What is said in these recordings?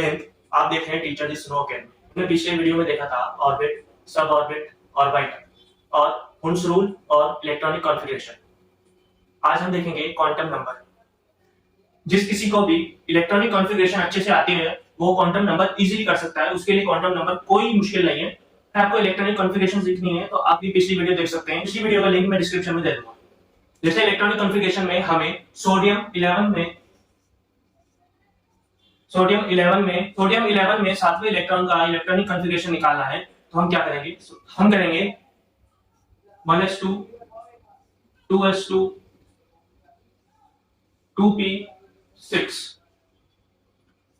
जय हिंद। आप देख रहे हैं टीचर स्नो अकेडमी। हमने पिछले वीडियो में देखा था ऑर्बिट, सब ऑर्बिट, ऑर्बिटल और हुंस रूल और इलेक्ट्रॉनिक कॉन्फ़िगरेशन। आज हम देखेंगे क्वांटम नंबर। जिस किसी को भी इलेक्ट्रॉनिक कॉन्फ़िगरेशन अच्छे से आती है वो क्वांटम नंबर इजीली कर सकता है। उसके लिए क्वांटम नंबर कोई मुश्किल नहीं है। आपको इलेक्ट्रॉनिक कॉन्फ़िगरेशन सीखनी है तो आप भी पिछली वीडियो देख सकते हैं। पिछली वीडियो का लिंक मैं डिस्क्रिप्शन में दे दूंगा। जैसे इलेक्ट्रॉनिक कॉन्फ़िगरेशन में हमें सोडियम 11 में सातवें इलेक्ट्रॉन का इलेक्ट्रॉनिक कॉन्फ़िगरेशन निकालना है। तो हम क्या करेंगे? हम करेंगे 1s2 2s2 2p6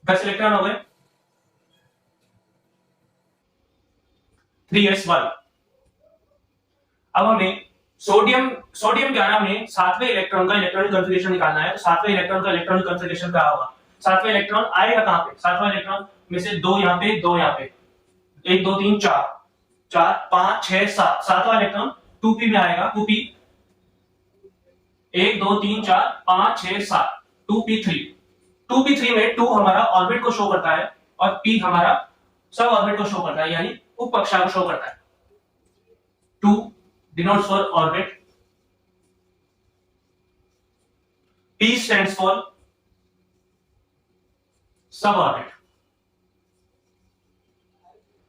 10 इलेक्ट्रॉन हो गए। 3s1। अब हमें सोडियम 11 में सातवें इलेक्ट्रॉन का इलेक्ट्रॉनिक कॉन्फ़िगरेशन निकालना है। तो सातवें इलेक्ट्रॉन का इलेक्ट्रॉनिक कॉन्फ़िगरेशन क्या होगा? सातवें इलेक्ट्रॉन आएगा कहां पे? सातवां इलेक्ट्रॉन में से दो यहां पे, दो यहां पे, 1 2 3 4 4 5 6 7। सातवां इलेक्ट्रॉन 2p में आएगा। 2p 1 2 3 4 5 6 7 2p3 में 2 हमारा ऑर्बिट को शो करता है और p हमारा सब ऑर्बिट को शो करता है, यानी उप कक्षा को शो करता है। 2 denotes for orbit, p stands for सब ऑर्बिट।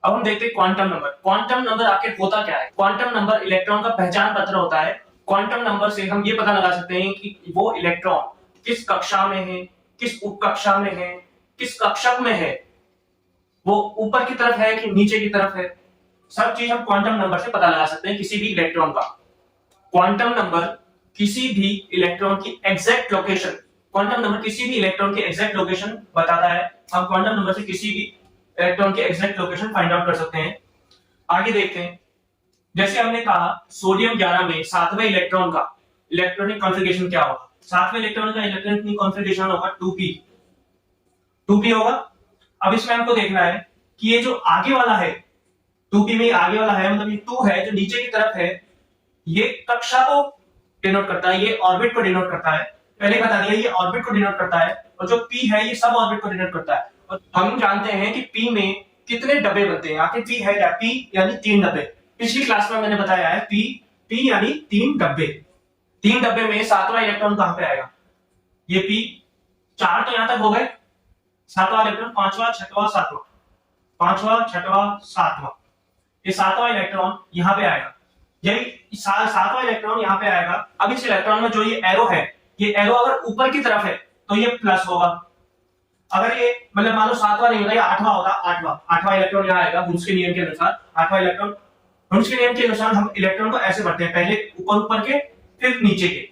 अब हम देखते हैं क्वांटम नंबर। क्वांटम नंबर आखिर होता क्या है? क्वांटम नंबर इलेक्ट्रॉन का पहचान पत्र होता है। क्वांटम नंबर से हम ये पता लगा सकते हैं कि वो इलेक्ट्रॉन किस कक्षा में है, किस उप कक्षा में है, किस कक्षक में है, वो ऊपर की तरफ है कि नीचे की तरफ है। सब चीज हम क्वांटम नंबर से पता लगा सकते हैं किसी भी इलेक्ट्रॉन का। क्वांटम नंबर किसी भी इलेक्ट्रॉन की एग्जैक्ट लोकेशन, क्वांटम नंबर किसी भी इलेक्ट्रॉन की एग्जैक्ट लोकेशन बताता है। हम क्वांटम नंबर से किसी भी इलेक्ट्रॉन की एग्जैक्ट लोकेशन फाइंड आउट कर सकते हैं। आगे देखते हैं। जैसे हमने कहा सोडियम 11 में सातवें इलेक्ट्रॉन का इलेक्ट्रॉनिक कॉन्फ़िगरेशन क्या होगा? सातवें इलेक्ट्रॉन का इलेक्ट्रॉनिक कॉन्फ़िगरेशन होगा 2p होगा। अब इसमें हमको देखना है कि ये जो आगे वाला है 2p में आगे वाला है, मतलब ये 2 है जो नीचे की तरफ है, ये कक्षा को डिनोट करता है, ये ऑर्बिट को डिनोट करता है। पहले बता दिया ये ऑर्बिट को डिनोट करता है और जो p है ये सब ऑर्बिट को डिनोट करता है। और हम जानते हैं कि p में कितने डब्बे बनते हैं। आखिर p है क्या? p यानी 3 डब्बे। पिछली क्लास में मैंने बताया है p यानी 3 डब्बे। 3 डब्बे में सातवां इलेक्ट्रॉन कहां पे आएगा? ये p 4 तो यहां तक हो गए। सातवां इलेक्ट्रॉन पांचवा, छठवां, सातवां, पांचवा, छठवां, सातवां, ये सातवां इलेक्ट्रॉन यहां पे आएगा। यही सातवां इलेक्ट्रॉन यहां पे आएगा। अब इस इलेक्ट्रॉन में जो ये एरो है, ये एरो अगर ऊपर की तरफ है तो ये प्लस होगा। अगर ये मतलब मान लो सातवां नहीं होता, ये आठवां होता, आठवां इलेक्ट्रॉन यहां आएगा। हुंस के नियम के अनुसार आठवां इलेक्ट्रॉन, हुंस के नियम के अनुसार हम इलेक्ट्रॉन को ऐसे बढ़ते हैं, पहले ऊपर के फिर नीचे के।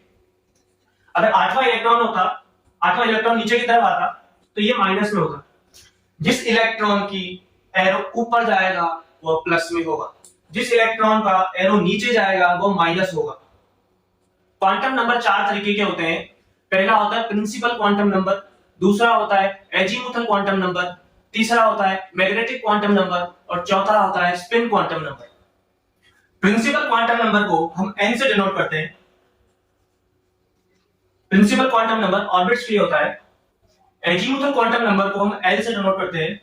अगर आठवां इलेक्ट्रॉन होता, आठवां इलेक्ट्रॉन नीचे की तरफ आता तो ये माइनस में होगा। जिस इलेक्ट्रॉन की एरो ऊपर जाएगा वो प्लस में होगा, जिस इलेक्ट्रॉन का एरो नीचे जाएगा वो माइनस होगा। क्वांटम नंबर 4 तरीके के होते हैं। पहला होता है प्रिंसिपल क्वांटम नंबर, दूसरा होता है एजीमुथल क्वांटम नंबर, तीसरा होता है मैग्नेटिक क्वांटम नंबर और चौथा होता है spin quantum number. Principal quantum number को हम n से डिनोट करते हैं। प्रिंसिपल क्वांटम नंबर ऑर्बिट्स के लिए होता है। एजीमुथल क्वांटम नंबर को हम l से डिनोट करते हैं,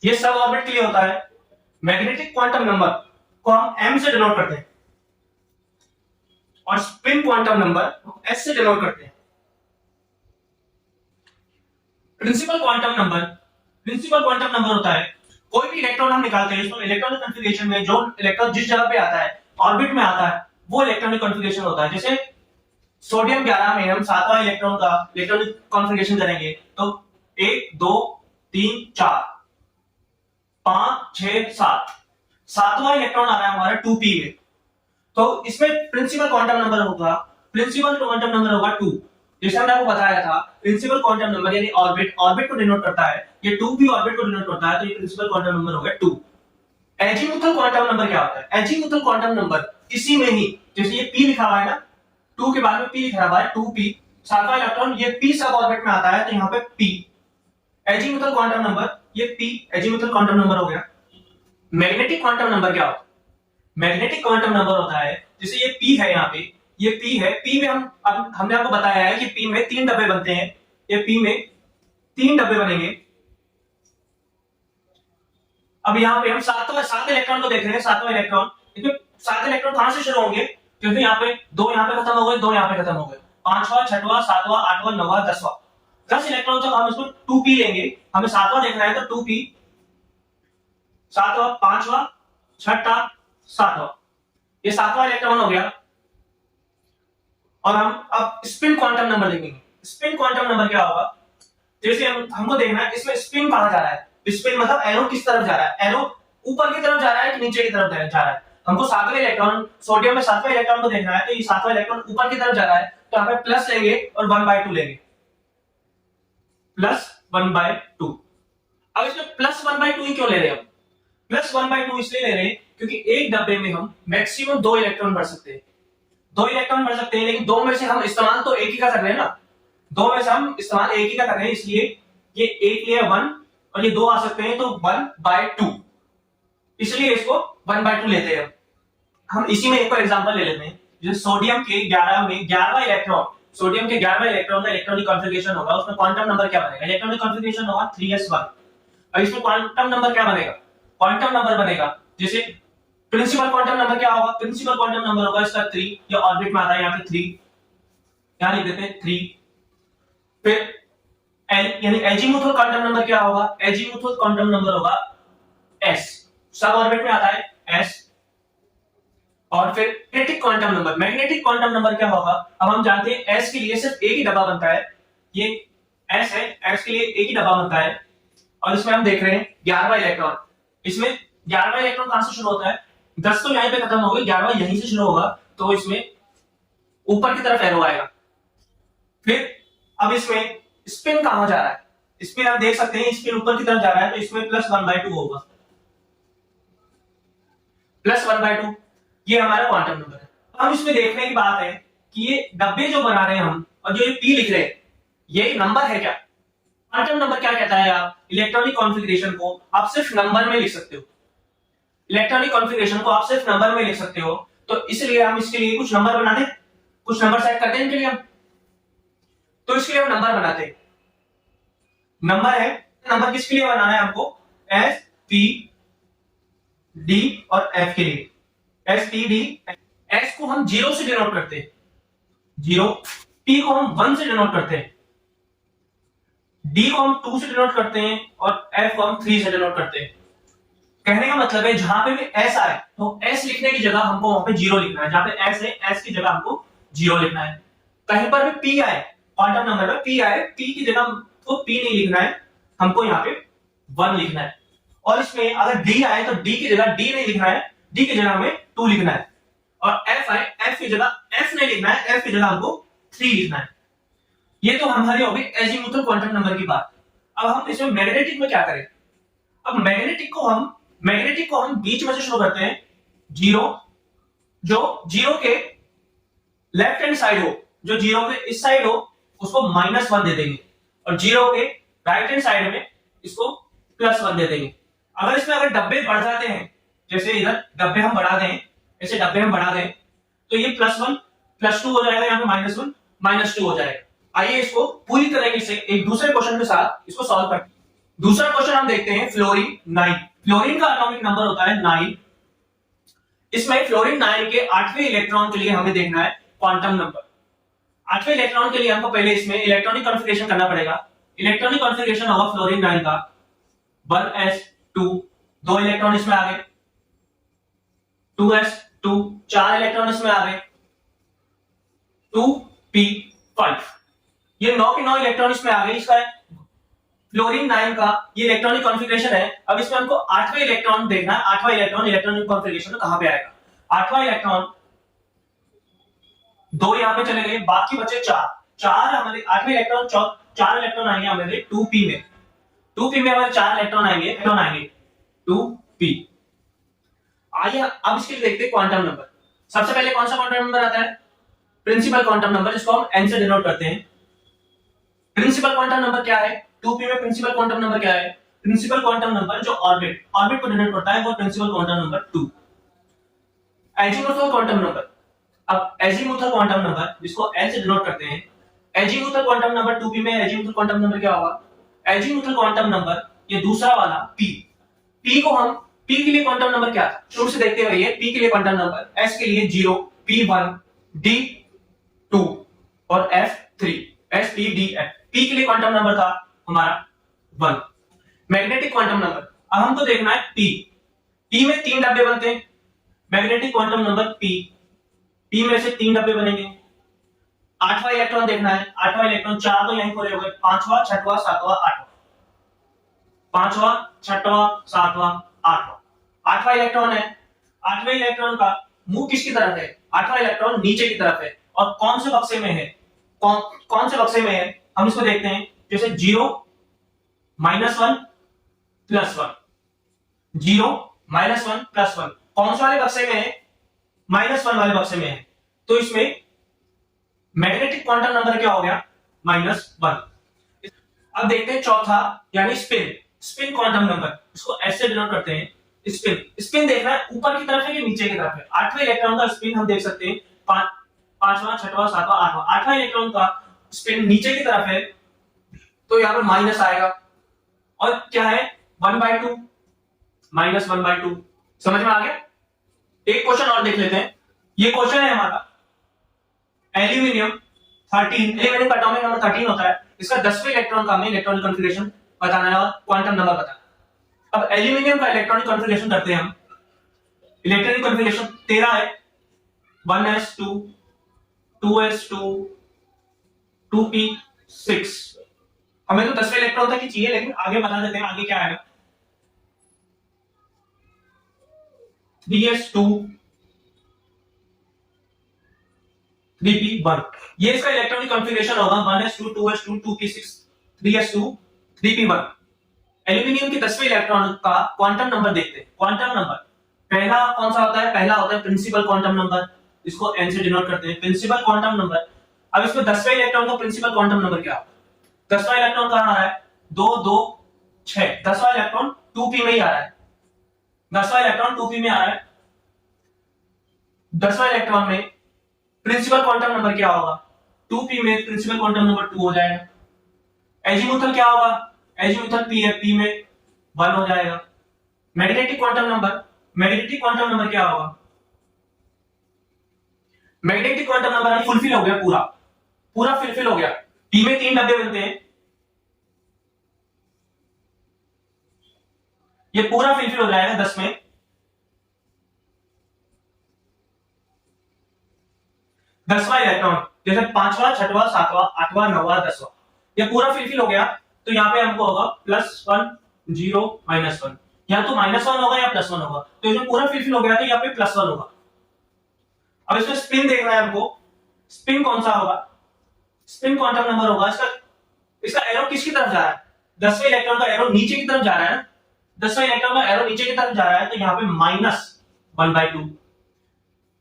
ये सब ऑर्बिट के लिए होता है। मैग्नेटिक क्वांटम नंबर को हम m से डिनोट करते हैं और स्पिन क्वांटम नंबर s से डिनोट करते हैं। प्रिंसिपल क्वांटम नंबर होता है कोई भी इलेक्ट्रॉन हम निकालते हैं, इसमें इलेक्ट्रॉनिक कॉन्फ़िगरेशन में जो इलेक्ट्रॉन जिस जगह पे आता है, ऑर्बिट में आता है, वो इलेक्ट्रॉनिक कॉन्फ़िगरेशन होता है। जैसे सोडियम 11 में हम सातवां इलेक्ट्रॉन का इलेक्ट्रॉनिक कॉन्फ़िगरेशन करेंगे तो 1 2 3 4 5 6 7, सातवां इलेक्ट्रॉन आ रहा है हमारा 2p में, तो इसमें प्रिंसिपल क्वांटम नंबर होगा 2। जैसे हमने आपको बताया था प्रिंसिपल क्वांटम नंबर यानी ऑर्बिट को डिनोट करता है, ये 2p ऑर्बिट को डिनोट करता है, तो ये प्रिंसिपल क्वांटम नंबर हो गया 2। एजीमुथल क्वांटम नंबर क्या होता है? एजीमुथल क्वांटम नंबर इसी में ही, जैसे ये p लिखा हुआ है ना, 2 के बाद में p लिखा हुआ है 2p, सातवां इलेक्ट्रॉन ये p सब ऑर्बिट में आता है तो यहाँ पे p एजीमुथल क्वांटम नंबर, ये p एजीमुथल क्वांटम नंबर हो गया। मैग्नेटिक क्वांटम नंबर क्या होता है? मैग्नेटिक क्वांटम नंबर होता है जैसे ये p है, यहाँ पे ये p है, p में हमने आपको बताया है कि p में 3 डब्बे बनते हैं। ये p में 3 डब्बे बनेंगे। अब यहाँ पे हम सात इलेक्ट्रॉन को देख रहे हैं, सातवां इलेक्ट्रॉन। इसमें 7 इलेक्ट्रॉन कहां से शुरू होंगे? क्योंकि यहाँ पे 2 यहाँ पे खत्म हो गए, 2 यहाँ पे खत्म हो गए। 5वां, 6वां, 7वां, 8वां, 9वां, 10वां, 10 इलेक्ट्रॉन तक हम इसको 2p लेंगे। हमें 7वां देखना है तो 2p, 7वां, 5वां, 6वां, 7वां, ये 7वां इलेक्ट्रॉन हो गया। और हम अब स्पिन क्वांटम नंबर देखेंगे। स्पिन क्वांटम नंबर क्या होगा? जैसे हमको देखना है इसमें स्पिन कहां जा रहा है। स्पिन मतलब एरो किस तरफ जा रहा है, एरो ऊपर की तरफ जा रहा है कि नीचे की तरफ जा रहा है। हमको 7वां इलेक्ट्रॉन, सोडियम में 7वां इलेक्ट्रॉन को देखना है, तो ये 7वां इलेक्ट्रॉन ऊपर की तरफ जा रहा है, तो यहाँ पे प्लस लेंगे और 1/2 लेंगे, प्लस 1/2। अब इसमें प्लस 1/2 ही क्यों ले रहे हैं हम? प्लस 1/2 इसलिए ले रहे हैं क्योंकि एक डब्बे में हम मैक्सिमम 2 इलेक्ट्रॉन भर सकते हैं। 2 इलेक्ट्रॉन भर सकते हैं, लेकिन 2 में से हम इस्तेमाल तो एक ही का कर रहे हैं ना। 2 में से हम इस्तेमाल एक ही का कर रहे हैं, इसलिए ये एक लिया 1 और ये 2 आ सकते हैं, तो 1/2, इसलिए इसको 1/2 लेते हैं। हम इसी में एक और एग्जांपल ले लेते हैं। जैसे सोडियम के 11 में 11वां इलेक्ट्रॉन, सोडियम के 11वां इलेक्ट्रॉन का इलेक्ट्रॉनिक कॉन्फ़िगरेशन होगा, उसमें क्वांटम नंबर क्या बनेगा? इलेक्ट्रॉनिक कॉन्फ़िगरेशन होगा 3s1। अब इसमें क्वांटम नंबर क्या बनेगा? क्वांटम नंबर बनेगा, जैसे प्रिंसिपल क्वांटम नंबर क्या होगा? प्रिंसिपल क्वांटम नंबर होगा इसका 3, ये ऑर्बिट में आता है, यहाँ पे 3, यहाँ लिख देते हैं 3। फिर यानी एजीमुथल क्वांटम नंबर क्या होगा? एजीमुथल क्वांटम नंबर होगा s, सब ऑर्बिट में आता है s। और फिर magnetic quantum number, magnetic quantum number क्या होगा? अब हम जानते हैं s के लिए सिर्फ एक ही डब्बा बनता है, ये s है, s के लिए एक ही डब्बा बनता है। और इसमें हम देख रहे हैं 11वां इलेक्ट्रॉन, इसमें 11वां इलेक्ट्रॉन कहां से शुरू होता है? 10 तो यहीं पे खत्म हो गई, 11वां यहीं से शुरू होगा, तो इसमें ऊपर की तरफ एरो आएगा। फिर अब इसमें स्पिन कहां जा रहा है? स्पिन आप देख सकते हैं, स्पिन ऊपर की तरफ जा रहा है, तो इसमें प्लस 1/2 होगा, प्लस 1/2, ये हमारा क्वांटम नंबर है। हम इसमें देखने की बात है कि ये डब्बे जो बना रहे हैं हम, और जो ये p लिख रहे हैं, ये नंबर है क्या? क्वांटम नंबर क्या कहता है? आप इलेक्ट्रॉनिक कॉन्फ़िगरेशन को आप सिर्फ नंबर में लिख सकते हो, इलेक्ट्रॉनिक कॉन्फ़िगरेशन को आप सिर्फ नंबर में लिख सकते हो, तो इसलिए हम इसके लिए कुछ नंबर बना दें, कुछ नंबर सेट करते हैं इनके लिए हम, तो इसके लिए हम नंबर बनाते हैं। नंबर है, नंबर किसके लिए बनाना है हमको? S, P, D और F के लिए। S, P, D, S को हम 0 से डिनोट करते हैं, 0, P को हम 1 से डिनोट करते हैं, D को हम 2 से डिनोट करते हैं, और F को हम 3 से डिनोट करते हैं। कहने का मतलब है जहां पे भी S आए तो S लिखने की जगह हमको वहां पे 0 लिखना है, जहां पे S है S की जगह हमको 0 लिखना है। कहीं पर भी P आए, क्वांटम नंबर में P आए, P की जगह तो P नहीं लिखना है, हमको यहाँ पे 1 लिखना है। और इसमें अगर D आए तो D की जगह D नहीं लिखना है, D की जगह हमें 2 लिखना है। और F आए, F की जगह F नहीं लिखना है, F की जगह हमको 3 लिखना है। ये तो हमारी होगी एजीमुथल क्वांटम नंबर की बात। अब हम इसमें मैग्नेटिक में क्या करें? अब मैग्नेटिक को हम बीच में से शुरू करते हैं, 0, जो 0 के लेफ्ट हैंड साइड हो, जो 0 के इस साइड हो, उसको -1 दे देंगे, और 0 के राइट हैंड साइड में इसको +1 दे देंगे। अगर डब्बे बढ़ जाते हैं, जैसे इधर डब्बे हम बढ़ा दें, ऐसे डब्बे हम बढ़ा दें, तो ये +1 +2 हो जाएगा, यहाँ पे -1 -2 हो जाएगा। आइए इसको पूरी तरीके से एक दूसरे क्वेश्चन के साथ इसको सॉल्व करते हैं। दूसरा क्वेश्चन हम देखते हैं फ्लोरीन 9। फ्लोरीन का एटॉमिक नंबर होता है 9। इसमें फ्लोरीन 9 के 8वें इलेक्ट्रॉन के लिए हमें देखना है क्वांटम नंबर। 8वें इलेक्ट्रॉन के लिए हमको पहले इसमें इलेक्ट्रॉनिक कॉन्फ़िगरेशन करना पड़ेगा। इलेक्ट्रॉनिक कॉन्फ़िगरेशन होगा फ्लोरीन 9 का 1s2, 2 इलेक्ट्रॉन इसमें आ गए, 2s2, 4 इलेक्ट्रॉन इसमें आ गए, 2p5, ये 9 के 9 इलेक्ट्रॉन इसमें आ गए। इसका फ्लोरीन 9 का ये इलेक्ट्रॉनिक कॉन्फ़िगरेशन है। अब इसमें हमको 8वां इलेक्ट्रॉन देखना है, 8वां इलेक्ट्रॉन इलेक्ट्रॉनिक कॉन्फ़िगरेशन में कहां पे आएगा? 8वां इलेक्ट्रॉन 2 यहां पे चले गए, बाकी बचे 4 हमारे 8वें इलेक्ट्रॉन 4 इलेक्ट्रॉन आएंगे हमारे 2p में। 2p में हमारे 4 इलेक्ट्रॉन आएंगे 2p। आइए अब इसके लिए देखते हैं क्वांटम नंबर। सबसे पहले कौन सा क्वांटम नंबर आता है? प्रिंसिपल क्वांटम नंबर, जिसको हम n से डिनोट करते हैं। प्रिंसिपल क्वांटम नंबर क्या है? 2p में प्रिंसिपल क्वांटम नंबर क्या है? प्रिंसिपल क्वांटम नंबर जो ऑर्बिट को डिनोट करता है वो principal quantum number 2। Azimuthal quantum number, अब एजीमुथल क्वांटम नंबर जिसको n से डिनोट करते हैं, एजीमुथल क्वांटम नंबर 2p में एजीमुथल क्वांटम नंबर क्या होगा? एजीमुथल क्वांटम नंबर ये दूसरा वाला p, p को हम p के लिए क्वांटम नंबर क्या था शुरू से देखते रहिए। p के लिए क्वांटम नंबर s के लिए 0, p1, d2 और f3, s p d f। p के लिए क्वांटम नंबर था हमारा 1। मैग्नेटिक क्वांटम नंबर, अब हमको देखना है p। p में 3 डब्बे बनते हैं। मैग्नेटिक क्वांटम नंबर p में से 3 डब्बे बनेंगे। 8वां इलेक्ट्रॉन देखना है। 8वां इलेक्ट्रॉन 4 तो यहीं पूरे हो गए, 5वां 6वां 7वां 8वां, 5वां 6वां 7वां 8वां। 8वां इलेक्ट्रॉन है। 8वें इलेक्ट्रॉन का मुंह किसकी तरफ है? 8वां इलेक्ट्रॉन नीचे की तरफ है। और कौन से बक्से में है? कौन से बक्से में है हम इसको देखते हैं। जैसे 0 -1 +1, 0 -1 +1, कौन से वाले बक्से में है? -1 वाले बक्से में है। तो इसमें मैग्नेटिक क्वांटम नंबर क्या हो गया? -1। अब देखते हैं चौथा यानी स्पिन क्वांटम नंबर, इसको ऐसे डिनोट करते हैं स्पिन देखना है ऊपर की तरफ है कि नीचे की तरफ है। 8वें इलेक्ट्रॉन का स्पिन हम देख सकते हैं 5वां 6वां 7वां 8वां। 8वां इलेक्ट्रॉन का स्पिन नीचे की तरफ है तो यहां पर माइनस आएगा। और क्या है? 1/2, -1/2। समझ में आ गया? एक क्वेश्चन और देख लेते हैं। ये क्वेश्चन है हमारा एल्यूमिनियम 13, एल्यूमिनियम का एटॉमिक नंबर 13 होता है। इसका 10वें इलेक्ट्रॉन का हमें इलेक्ट्रॉनिक कॉन्फ़िगरेशन बताना है और क्वांटम नंबर बताना है। अब एल्यूमिनियम का इलेक्ट्रॉनिक कॉन्फ़िगरेशन करते हैं हम। इलेक्ट्रॉनिक कॉन्फ़िगरेशन 13 है। 1s2 2s2 2p6। हमें तो 10वें इलेक्ट्रॉन तक ही चाहिए, लेकिन आगे बता देते हैं आगे क्या आएगा। 3s2 3p1। ये इसका इलेक्ट्रॉनिक कॉन्फ़िगरेशन होगा 1s2 2s2 2p6 3s2 3p1। Aluminium के 10वें इलेक्ट्रॉन का क्वांटम नंबर देखते हैं। क्वांटम नंबर पहला कौन सा होता है? पहला होता है प्रिंसिपल क्वांटम नंबर, इसको n से डिनोट करते हैं प्रिंसिपल क्वांटम नंबर। अब इसमें 10वें इलेक्ट्रॉन का प्रिंसिपल क्वांटम नंबर क्या होगा? 10वां इलेक्ट्रॉन कहां आ रहा है? 2 2 6। 10वां इलेक्ट्रॉन 2p में ही आ रहा है। 10वां इलेक्ट्रॉन 2p में आ रहा है। 10वां इलेक्ट्रॉन में प्रिंसिपल क्वांटम नंबर क्या होगा? 2p में प्रिंसिपल क्वांटम नंबर 2 हो जाएगा। एजीमुथल क्या होगा? एजीमुथल p है, p में 1 हो जाएगा। मैग्नेटिक क्वांटम नंबर क्या होगा? मैग्नेटिक क्वांटम नंबर फुलफिल हो गया, पूरा फुलफिल हो गया। p में 3 डब्बे बनते हैं, ये पूरा फुलफिल हो जाएगा 10 में। 10वां इलेक्ट्रॉन जैसे 5वां 6वां 7वां 8वां 9वां 10वां, ये पूरा फुलफिल हो गया। तो यहाँ पे हमको होगा +1 0 -1, या तो -1 होगा या +1 होगा। तो इसमें पूरा फुलफिल हो गया तो यहाँ पे +1 होगा। अब इसमें स्पिन देखना है हमको। स्पिन कौन सा होगा? स्पिन क्वांटम नंबर होगा इसका एरो किसकी तरफ जा रहा है? 10वें इलेक्ट्रॉन का एरो नीचे की तरफ जा रहा है ना। 10वां इलेक्ट्रॉन का एरो नीचे की तरफ जा रहा है तो यहाँ पे -1/2।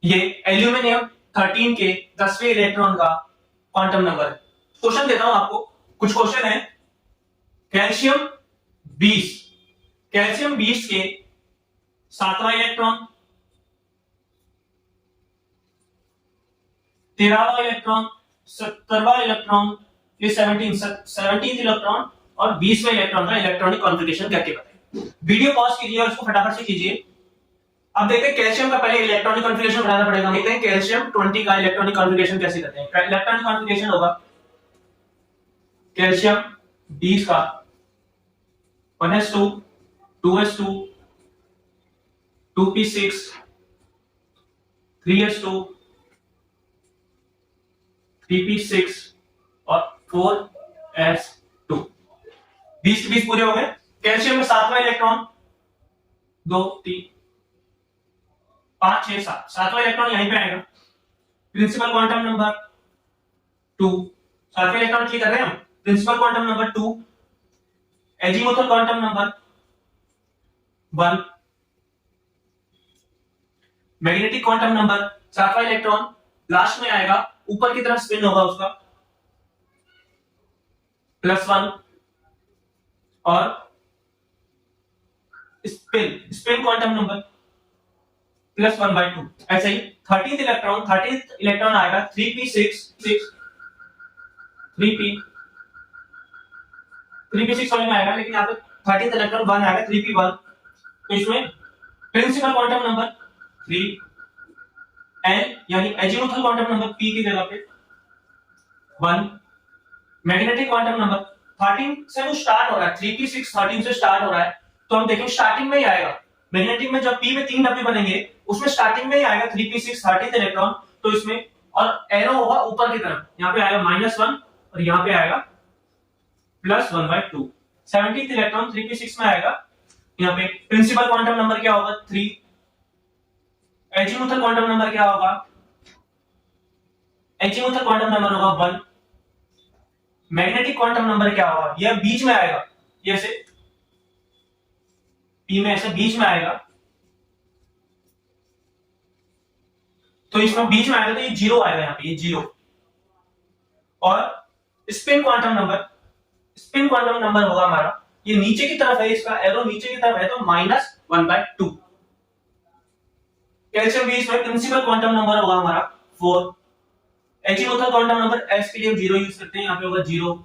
ये एल्यूमिनियम 13 के 10वें इलेक्ट्रॉन का क्वांटम नंबर है। क्वेश्चन देता हूं आपको, कुछ क्वेश्चन है। कैल्शियम 20 के 7वां इलेक्ट्रॉन, 13वां इलेक्ट्रॉन, 17वां इलेक्ट्रॉन, ये 17th इलेक्ट्रॉन और 20वें इलेक्ट्रॉन का इलेक्ट्रॉनिक कॉन्फ़िगरेशन करके बताएं। वीडियो पॉज कीजिए और इसको फटाफट से कीजिए। अब देखते हैं कैल्शियम का पहले इलेक्ट्रॉनिक कॉन्फ़िगरेशन बनाना पड़ेगा। देखते हैं कैल्शियम 20 का इलेक्ट्रॉनिक कॉन्फ़िगरेशन कैसे करते हैं। इलेक्ट्रॉनिक कॉन्फ़िगरेशन होगा कैल्शियम 20 का 1s2 2s2 2p6 3s2 3p6 और 4s2। 20 पूरे हो गए। कैल्शियम में 7वां इलेक्ट्रॉन 2 3 5 6 7, 7वां इलेक्ट्रॉन यहीं पे आएगा। प्रिंसिपल क्वांटम नंबर 2, 7वां इलेक्ट्रॉन क्लिक कर रहे हैं हम। Principal quantum number 2, azimuthal quantum number 1, magnetic quantum number 7वां इलेक्ट्रॉन लास्ट में आएगा, ऊपर की तरफ स्पिन होगा उसका +1 और स्पिन क्वांटम नंबर +1/2। ऐसे ही 13th इलेक्ट्रॉन आएगा 3p6 3p 3p6 वाले में आएगा, लेकिन यहाँ पे 13th इलेक्ट्रॉन 1 आएगा 3p1। तो इसमें प्रिंसिपल क्वांटम नंबर 3 एन यानी एजीमुथल क्वांटम नंबर p की जगह पे 1, मैग्नेटिक क्वांटम नंबर 13 से वो स्टार्ट हो रहा है, 3p6 13 से स्टार्ट हो रहा है, तो हम देखेंगे स्टार्टिंग में ही आएगा। मैग्नेटिक में जब p में 3 डब्ल्यू बनेंगे उसमें स्टार्टिंग में ही आएगा 3p6 13th इलेक्ट्रॉन, तो इसमें और एरो होगा ऊपर की तरफ, यहाँ पे आएगा -1 और यहाँ पे आएगा +1/2। 17th इलेक्ट्रॉन 3p6 में आएगा, यहाँ पे प्रिंसिपल क्वांटम नंबर क्या होगा 3, एजीमुथल क्वांटम नंबर क्या होगा, एजीमुथल क्वांटम नंबर होगा 1, मैग्नेटिक क्वांटम नंबर क्या होगा, यह बीच में आएगा, ये ऐसे p में ऐसे बीच में आएगा, तो इसमें बीच में आएगा तो ये 0 आएगा, यहाँ पे ये 0। और स्पिन क्वांटम नंबर होगा हमारा, ये नीचे की तरफ है, इसका एरो नीचे की तरफ है, तो -1/2। कैल्शियम भी इसमें प्रिंसिपल क्वांटम नंबर होगा हमारा 4, एजीमुथल क्वांटम नंबर s के लिए हम 0 यूज करते हैं, यहाँ पे होगा 0,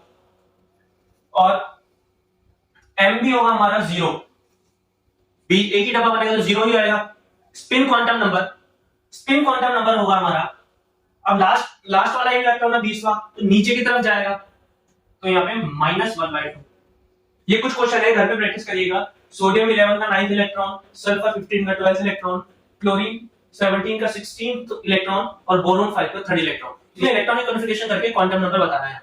और m भी होगा हमारा 0, बी एक ही डब्बा बनेगा तो 0 ही आएगा। स्पिन क्वांटम नंबर होगा हमारा, अब लास्ट वाला इलेक्ट्रॉन है 20वां, तो नीचे की तरफ जाएगा, तो यहाँ पे -1/2। ये कुछ क्वेश्चन है, घर पे प्रैक्टिस करिएगा। सोडियम 11 का 9th इलेक्ट्रॉन, सल्फर 15 का 12th इलेक्ट्रॉन, क्लोरीन 17 का 16th इलेक्ट्रॉन और बोरोन 5 का 3rd इलेक्ट्रॉन। ये इलेक्ट्रॉनिक कॉन्फ़िगरेशन करके क्वांटम नंबर बताना है।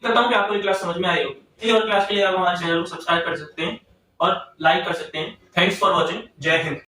करता हूं कि आपको ये क्लास समझ में आई होगी। और क्लास के लिए आप हमारे चैनल को सब्सक्राइब कर सकते हैं और लाइक कर सकते हैं। Thanks for watching. जय हिंद।